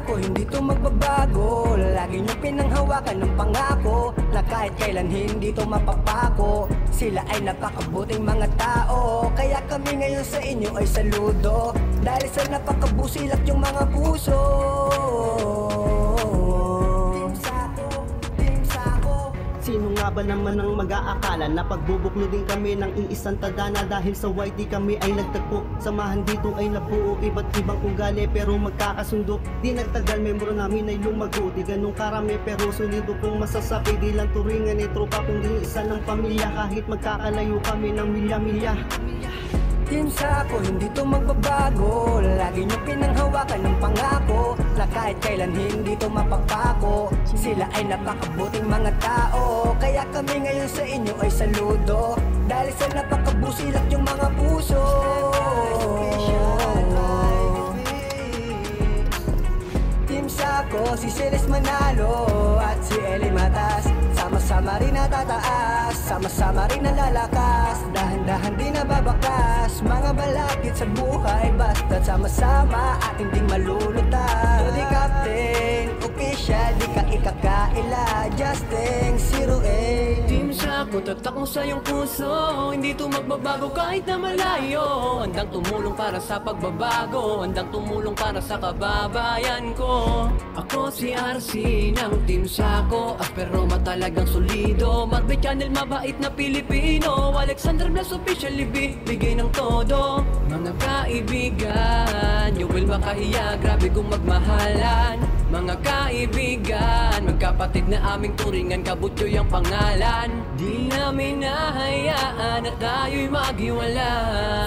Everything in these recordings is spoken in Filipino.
Sako, hindi to magbabago. Lagi nyo pinanghawakan ng pangako na kahit kailan hindi to mapapako. Sila ay napakabuting mga tao, kaya kami ngayon sa inyo ay saludo. Dahil sa napakabusilak yung mga puso. Sino nga ba naman ang mag-aakala na pagbubuklodin kami ng iisang tadhana? Dahil sa YT kami ay nagtagpo, samahan dito ay nabuo. Iba't ibang ugali pero magkakasundo. Di nagtagal, membro namin ay lumago. Di ganun karami pero solido kung masasabi. Di lang turingan ni tropa kundi isa ng pamilya. Kahit magkakalayo kami ng milya-milya. Team Sako, hindi to magbabago. Lagi nyo pinanghawakan ng pangako na kahit kailan hindi to mapapako. Sila ay napakabuting mga tao, kaya kami ngayon sa inyo ay saludo. Dahil sa napakabusilak yung mga puso. Team Sako, si Celes Manalo at si Eli Matas, sama-sama rin natataas, sama-sama rin nalalakas. Dahan-dahan di nababakas, mga balakid sa buhay. Basta't sama-sama ating ding malulutas. So di captain, official, di ka ikakaila. Justin, 08 Team Sako, tatak mo sa iyong puso. Hindi to magbabago kahit na malayo. Handang tumulong para sa pagbabago, handang tumulong para sa kababayan ko. Ako si RC ng Team Sako, aspero matalagang solido. Marbe Channel, mabait na Pilipino. Alexander Blas officially bigay ng todo. Mga kaibigan, you will makahiya, grabe kung magmahalan. Mga kaibigan, magkapatid na aming turingan, Kabutyo yung pangalan. Di namin nahayaan at tayo'y maghiwala.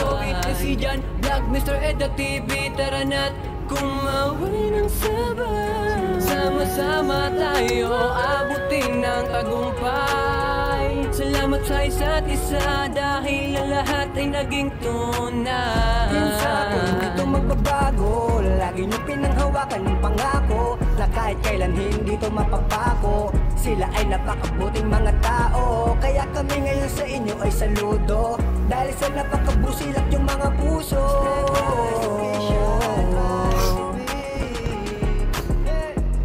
So si Jan Vlog, Mr. Edda TV, tara na't kumaway ng sabay. Sama-sama tayo abutin ng tagumpay. Salamat sa isa't isa dahil ang lahat ay naging tunay. Team Sako, hindi to magbabago. Lagi nyo pinanghawakan ng pangako na kahit kailan hindi to mapapako. Sila ay napakabuting mga tao, kaya kami ngayon sa inyo ay saludo. Dahil sa napakabusilak yung mga puso.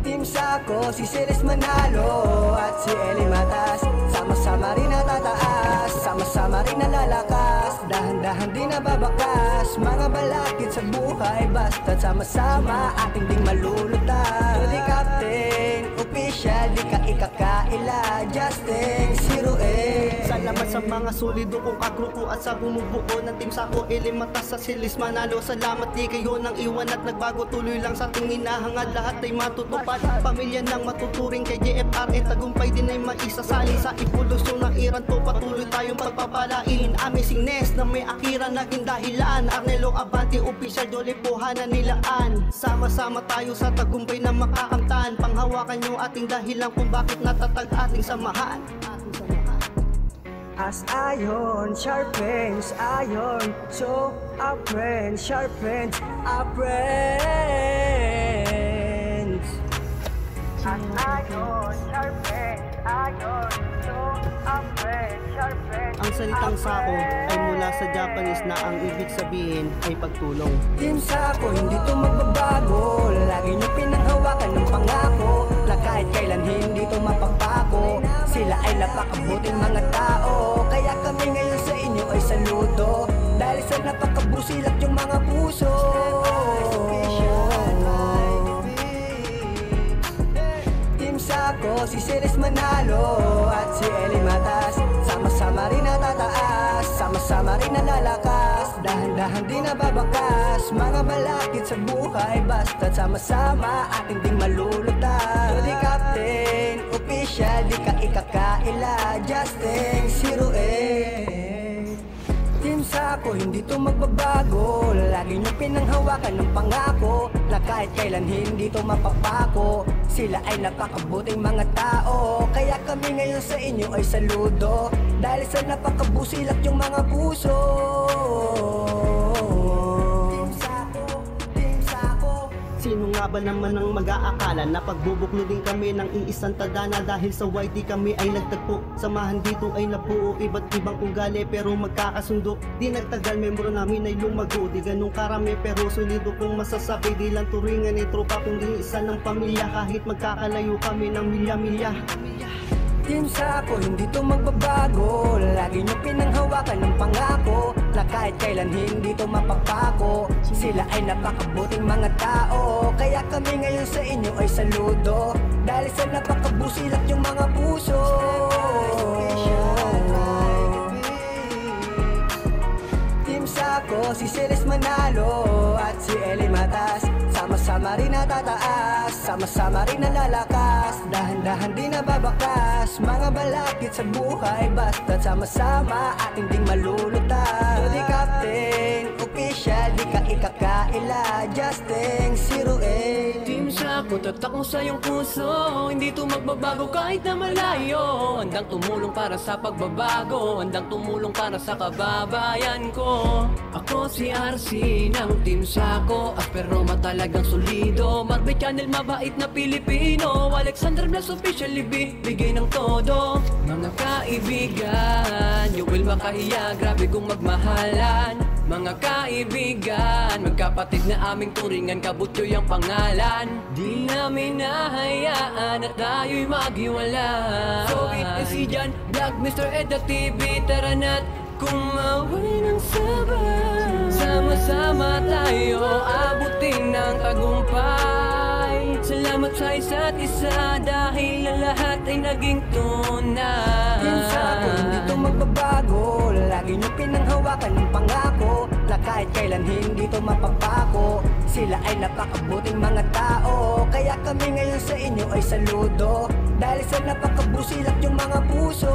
Team Sako, si Celes Manalo at si Eli Matas, sama-sama rin natataas, sama-sama rin nalalakas. Dahan-dahan di nababakas, mga balakid sa buhay. Basta't sama-sama ating ding malulutas. So di captain, official, di ka ikakaila. Justin, 08 Salamat sa mga solido kong kagrupo at sa bumubuo ng Team Sako. Eli Matas sa Celes Manalo, salamat di kayo nang iwan at nagbago. Tuloy lang sa ating hinahangad, lahat ay matutupad. Pamilya ng matuturing kay JFR, tagumpay din ay maisasali sa evolusyon ng Iran to. Patuloy tayong pagpapalain. Amazingness na may akira naging dahilan. Arnelo Abante, official, Jolly Puhanan nilaan. Sama-sama tayo sa tagumpay na makakamtan. Panghawakan nyo ating dahilan kung bakit natatag ating samahan. As iron sharpens iron, so our friends sharpens our friends. As iron sharpens iron, so our friends sharpens. Ang salitang Sako ay mula sa Japanese na ang ibig sabihin ay pagtulong. Team Sako, hindi to magbabago. Lagi nyo pinanghawakan ng pangako na kahit kailan hindi to mapapako. Sila ay napakabuting mga tao, kaya kami ngayon sa inyo ay saludo. Dahil sa napakabusilak yung mga puso. Team Sako, si Celes Manalo at si Eli Matas, sama-sama rin natataas, sama-sama rin nalalakas. Dahan-dahan di nababakas, mga balakid sa buhay. Basta't sama-sama ating ding malulutas. So di captain, official, di ka ikakaila. Justin, 08 Team Sako, hindi to magbabago. Lagi nyo pinanghawakan ng pangako na kahit kailan hindi to mapapako. Sila ay napakabuting mga tao, kaya kami ngayon sa inyo ay saludo. Dahil sa napakabusilak yung mga puso. Sino nga nga ba naman ang mag-aakala na pagbubuklodin kami ng iisang tadhana? Dahil sa YT kami ay nagtagpo, samahan dito ay nabuo, iba't ibang ugali pero magkakasundo. Di nagtagal, membro namin ay lumago, di ganun karami pero solido kong masasabi. Di lang turingan ni tropa kundi isa ng pamilya, kahit magkakalayo kami ng milya-milya. Team Sako, hindi to magbabago. Lagi nyo pinanghawakan ng pangako na kahit kailan hindi to mapapako. Sila ay napakabuting mga tao, kaya kami ngayon sa inyo ay saludo. Dahil sa napakabusilak yung mga puso. Team Sako, si Celes Manalo at si Eli Matas, sama-sama rin natataas, sama-sama rin nalalakas, dahan-dahan di nababakas. Mga balakid sa buhay basta't sama-sama ating ding malulutas. So di captain, official, di ka ikakaila, Justin 08. Team Sako, tatak mo sa iyong puso, hindi to magbabago kahit na malayo. Handang tumulong para sa pagbabago, handang tumulong para sa kababayan ko. Ako si RC ng Team Sako, aspero matalagang solido. Marbe Channel, mabait na Pilipino, Alexander Blas official, bigay ng todo. Mga kaibigan, you will makahiya, grabe kong magmahalan. Mga kaibigan, magkapatid na aming turingan, kabutyo yung pangalan. Di namin nahayaan at tayo'y maghiwalay. So si Jan, Vlog, Mr. Ed at TV, tara na't kumaway ng sabay. Sama-sama tayo abutin ng tagumpay. Salamat sa isa't isa dahil ang lahat ay naging tunay. Team Sako, hindi to magbabago. Lagi nyo pinanghawakan ng pangako na kahit kailan hindi to mapapako. Sila ay napakabuting mga tao, kaya kami ngayon sa inyo ay saludo. Dahil sa napakabusilak yung mga puso.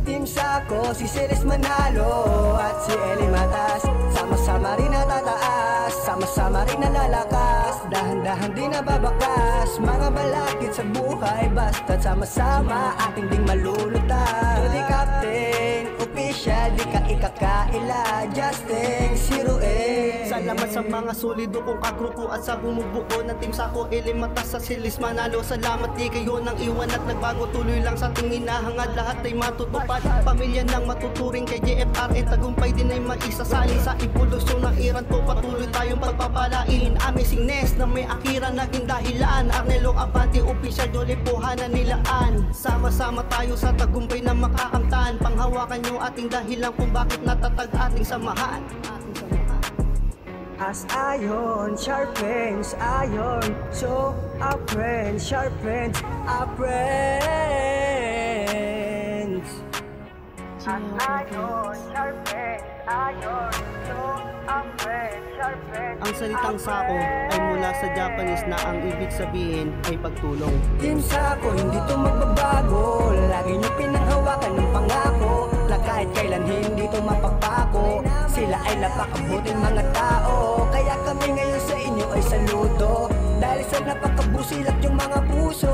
Team Sako, si Celes Manalo at si Eli Matas, sama-sama rin natataas, sama-sama rin nalalakas, dahan-dahan di nababakas. Mga balakid sa buhay basta't sama-sama ating ding malulutas. So di captain, official, di ka ikakaila, Justin 08. Salamat sa mga solido kong kagrupo at sa bumubuo ng Team Sako, Eli Matas sa Celes Manalo. Salamat di kayo nang iwan at nagbago, tuloy lang sa ating hinahangad, lahat ay matutupad. Pamilya ng matuturing kay JFR, tagumpay din ay maisasalin sa evolusyon ng Iran to. Patuloy tayong pagpapalain, amazingness na may akira naging dahilan. Arnelo Abante, official, Jolly Puhanan nilaan. Sama-sama tayo sa tagumpay na makakamtan. Panghawakan nyo ating dahilan kung bakit natatag ating samahan. As iron sharpens iron, so our friends sharpens our friends. As iron sharpens iron, so our friends sharpens. Ang salitang Sako ay mula sa Japanese na ang ibig sabihin ay pagtulong. Team Sako, hindi to magbabago. Lagi nyo pinanghawakan ng pangako na kahit kailan hindi to mapapako. Sila ay napakabuting mga tao, kaya kami ngayon sa inyo ay saludo. Dahil sa napakabusilak yung mga puso.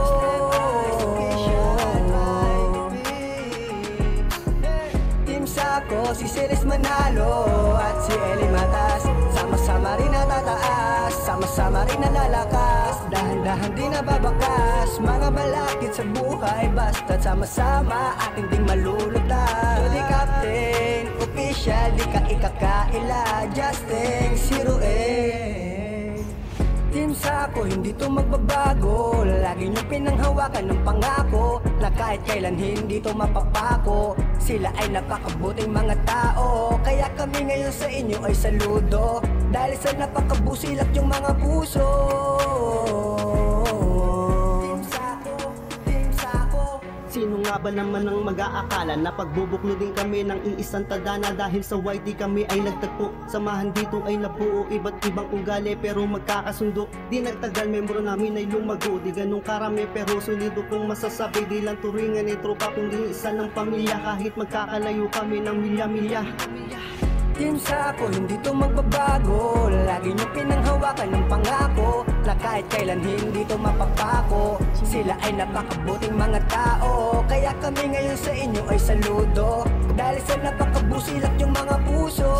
Team Sako, si Celes Manalo at si Eli Matas, sama-sama rin natataas, sama-sama rin nalalakas, dahan-dahan di nababakas. Mga balakid sa buhay basta't sama-sama ating ding malulutas. So di captain, official, di ka ikakaila, Justin 08. Team Sako, hindi to magbabago. Lagi nyo pinanghawakan ng pangako na kahit kailan hindi to mapapako. Sila ay napakabuting mga tao, kaya kami ngayon sa inyo ay saludo. Dahil sa napakabusilak yung mga puso. Team Sako, Team Sako. Sino nga ba naman ang mag-aakala na pagbubuklodin kami ng iisang tadhana? Dahil sa YT kami ay nagtagpo, samahan dito ay nabuo, iba't ibang ugali pero magkakasundo. Di nagtagal, membro namin ay lumago, di ganun karami pero solido kong masasabi. Di lang turingan ni tropa kundi isa ng pamilya, kahit magkakalayo kami ng milya-milya. Team Sako, hindi to magbabago. Lagi nyo pinanghawakan ng pangako na kahit kailan hindi to mapapako. Sila ay napakabuting mga tao, kaya kami ngayon sa inyo ay saludo, dahil sa napakabusilak yung mga puso.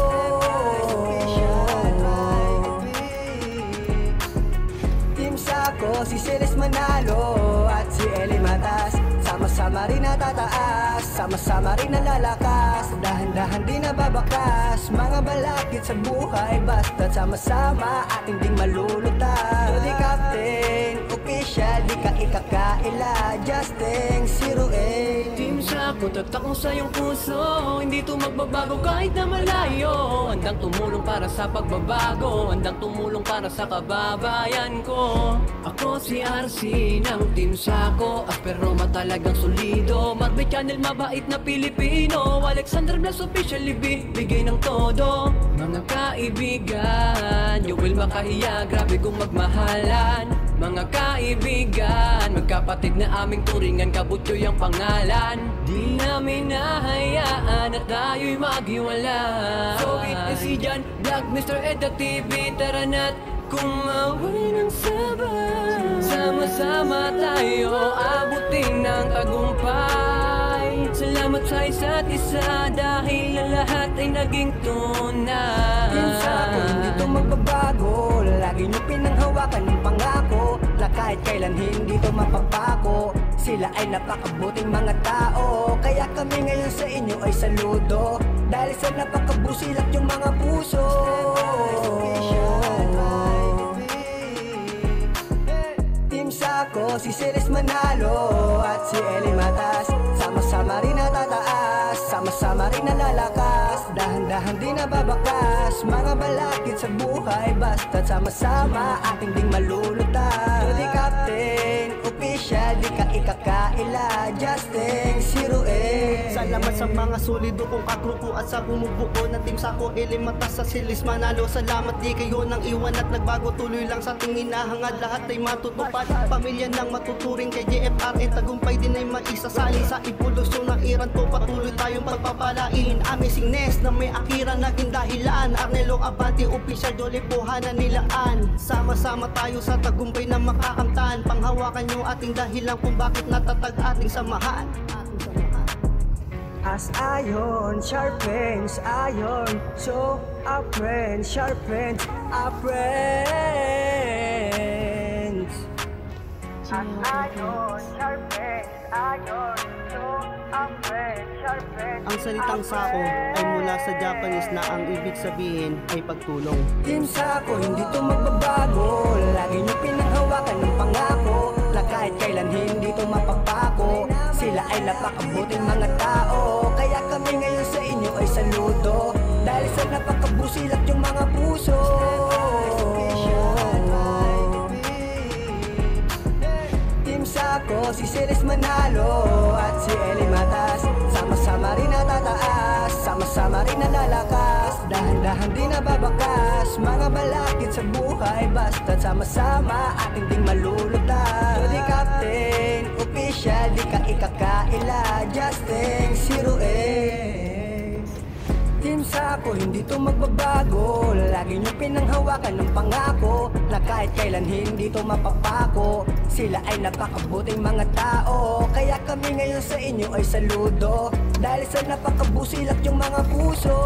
Team Sako, si Celes Manalo at si Eli Matas, sama-sama rin natataas, sama-sama rin nalalakas, dahan-dahan di nababakas, mga balakid sa buhay, basta't sama-sama ating ding malulutas. Jody Captain, official, di ka ikakaila, Justin 08. Team Sako, tatak mo sa iyong puso, hindi to magbabago kahit na malayo. Handang tumulong para sa pagbabago, handang tumulong para sa kababayan ko. Ako si RC ng Team Sako, aspero talagang solido, Marbay Channel, mabait na Pilipino, Alexander Blas official, bigay ng todo. Mga kaibigan, you will makahiya, grabe kung magmahalan. Mga kaibigan, magkapatid na aming turingan, kabutyo yung pangalan. Di namin nahayaan na tayo'y maghiwala. So si Jan, Vlog, Mr. Ed at TV, tara na't kumawin ng sabay. Sama-sama tayo abutin ng tagumpay. Salamat sa isa't isa dahil ang lahat ay naging tunay. Team Sako, hindi to magbabago, lagi nyo pinanghawakan ng pangako, na kahit kailan hindi to mapapako. Sila ay napakabuting mga tao, kaya kami ngayon sa inyo ay saludo, dahil sa napakabusilak yung mga puso. Team Sako, si Celes Manalo at si Eli Matas, sama-sama rin natataas, sama-sama rin nalalakas, dahan-dahan di nababakas, mga balakid sa buhay, basta't sama-sama ating ding malulutas. Jody Captain, official, di ka ikakaila, Justin 08. Salamat sa mga solido kong kagrupo at sa bumubuo ng Team Sako, Eli Matas sa Celes Manalo. Salamat di kayo nang iwan at nagbago, tuloy lang sa ating hinahangad, lahat ay matutupad. Pamilya ng matuturing kay JFRN, tagumpay din ay maisasalin sa evolusyon ng iran to, patuloy tayong pagpapalain. Amazingness na may akira naging dahilan, Arnelo Abante official, Jolly Buhanan nilaan. Sama-sama tayo sa tagumpay na makakamtan, panghawakan nyo ating dahilan kung bakit natatag ating samahan. As iron sharpens iron, so our friends sharpens our friends. As iron sharpens iron, so our friends sharpens. Ang salitang Sako ay mula sa Japanese na ang ibig sabihin ay pagtulong. Team Sako, hindi to magbabago, lagi nyo pinanghawakan ng pangako, na kahit kailan hindi to mapapako. Sila ay napakabuting mga tao, kaya kami ngayon sa inyo ay saludo, dahil sa napakabusilak yung mga puso. Team Sako, si Celes Manalo at si Eli Matas, sama-sama rin natataas, sama-sama rin nalalakas, dahan-dahan di nababakas, mga balakid sa buhay, basta't sama-sama ating ding malulutas. Jody Captain, official, di ka ikakaila, Justin 08. Team Sako, hindi to magbabago, lagi nyo pinanghawakan ng pangako, na kahit kailan hindi to mapapako. Sila ay napakabuting mga tao, kaya kami ngayon sa inyo ay saludo, dahil sa napakabusilak yung mga puso.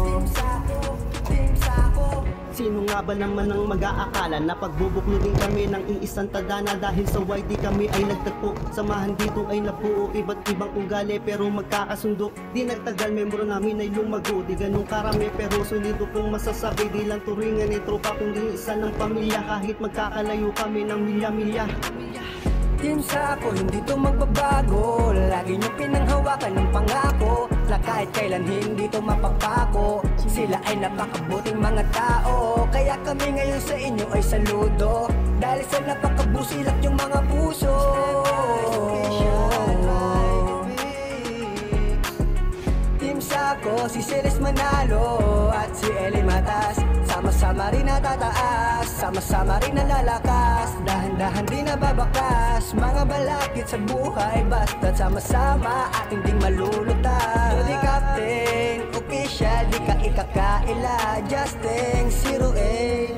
Team Sako, Team Sako. Sino nga ba naman ang mag-aakala na pagbubuklodin kami ng iisang tadhana, dahil sa YT kami ay nagtagpo, samahan dito ay nabuo, iba't ibang ugali pero magkakasundo. Di nagtagal, membro namin ay lumago, di ganun karami pero solido kong masasabi, di lang turingan ni tropa kundi isa ng pamilya, kahit magkakalayo kami ng milya-milya. Team Sako, hindi to magbabago, lagi nyo pinanghawakan ng pangako, na kahit kailan hindi to mapapako. Sila ay napakabuting mga tao, kaya kami ngayon sa inyo ay saludo, dahil sa napakabusilak yung mga puso. Team Sako, si Celes Manalo at si Eli Matas, sama-sama rin natataas, sama-sama rin nalalakas, dahan-dahan di nababakas, mga balakid sa buhay, basta't sama-sama ating ding malulutas. Jody Captain, official, di ka ikakaila, Justin 08.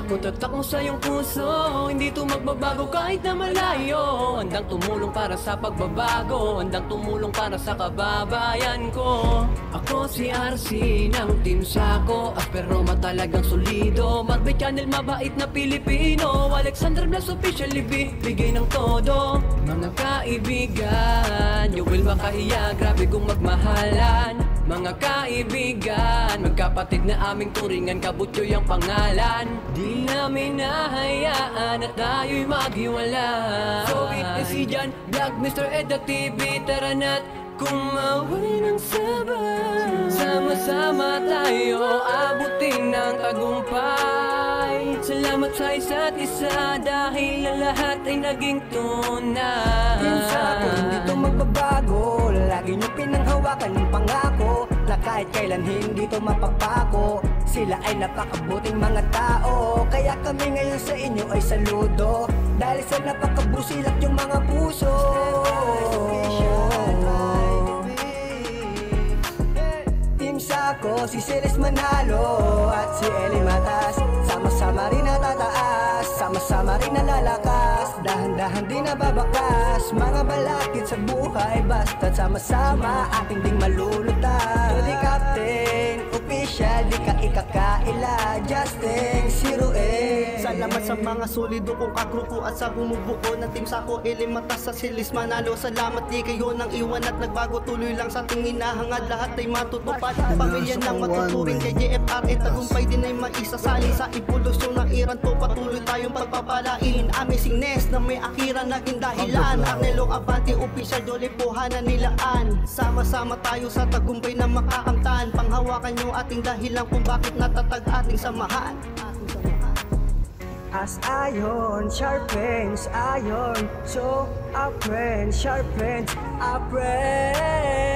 Sako, tatak mo sa iyong puso, hindi to magbabago kahit na malayo. Handang tumulong para sa pagbabago, handang tumulong para sa kababayan ko. Ako si RC ng Team Sako, aspero matalagang solido. Marbe Channel, mabait na Pilipino. Alexander Blas official, bigay ng todo. Mga kaibigan, you will makahiya, grabe kung magmahalan. Mga kaibigan, magkapatid na aming turingan, Kabutyo yung pangalan. Di namin nahayaan at tayo'y maghiwala. So it is si Jan, Vlog, Mr. Ed at TV. Tara na't kumaway ng sabay. Sama-sama tayo abutin ng tagumpay. Salamat sa isa't isa dahil ang lahat ay naging tunay. Team Sako, hindi to magbabago. Lagi nyo pinanghawakan yung pangako na kahit kailan hindi to mapapako. Sila ay napakabuting mga tao, kaya kami ngayon sa inyo ay saludo. Dahil sa napakabusilat yung mga puso. Team Sako, si Celes Manalo at si Eli Matas. Sama-sama rin natataas, sama-sama rin nalalakas. Dahan-dahan din nababakas, mga balakid sa buhay. Basta't sama-sama ating ding malulutan. So di Captain, official, di ka ikakaila. Justin, Siruin. Salamat sa mga solido kong kagrupo at sa bumubuo ng Team Sako, Eli Matas sa Celes Manalo. Salamat di kayo nang iwan at nagbago, tuloy lang sa ating hinahangad. Lahat ay matutupad, pamilya nang matuturing kay JFR. Tagumpay din ay maisasalin sa evolusyon ng Iran to. Patuloy tayong pagpapalain, amazingness na may akiran naging dahilan. Arnelong Abante, official, Jolly Puhanan nilaan. Sama-sama tayo sa tagumpay na makakamtan. Panghawakan yung ating dahilan kung bakit natatag ating samahan. As iron sharpens iron, so our friends sharpens our friends.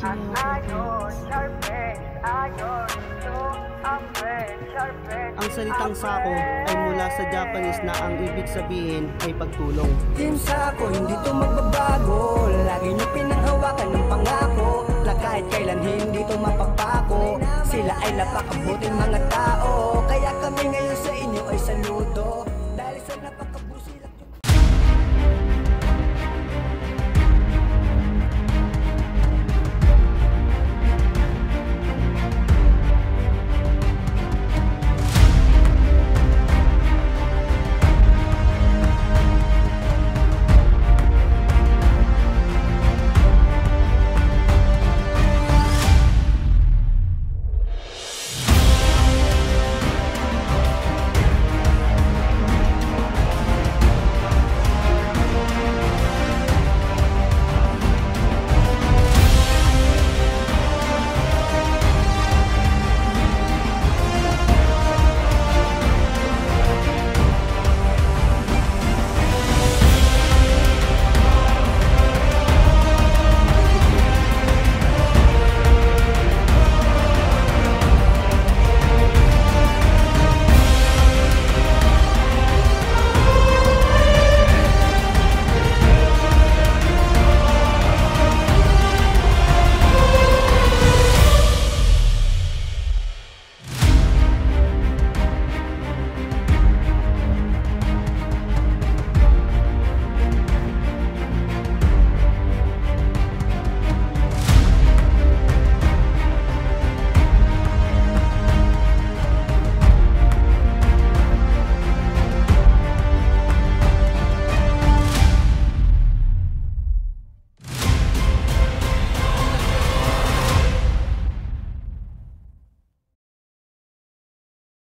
As iron sharpens iron, so our friends sharpens. Ang salitang Sako ay mula sa Japanese na ang ibig sabihin ay pagtulong. Team Sako, hindi to magbabago. Lagi nyo pinanghawakan ng pangako na kahit kailan hindi to mapapako. Sila ay napakabuting mga tao, kaya kami ngayon sa inyo ay saludo.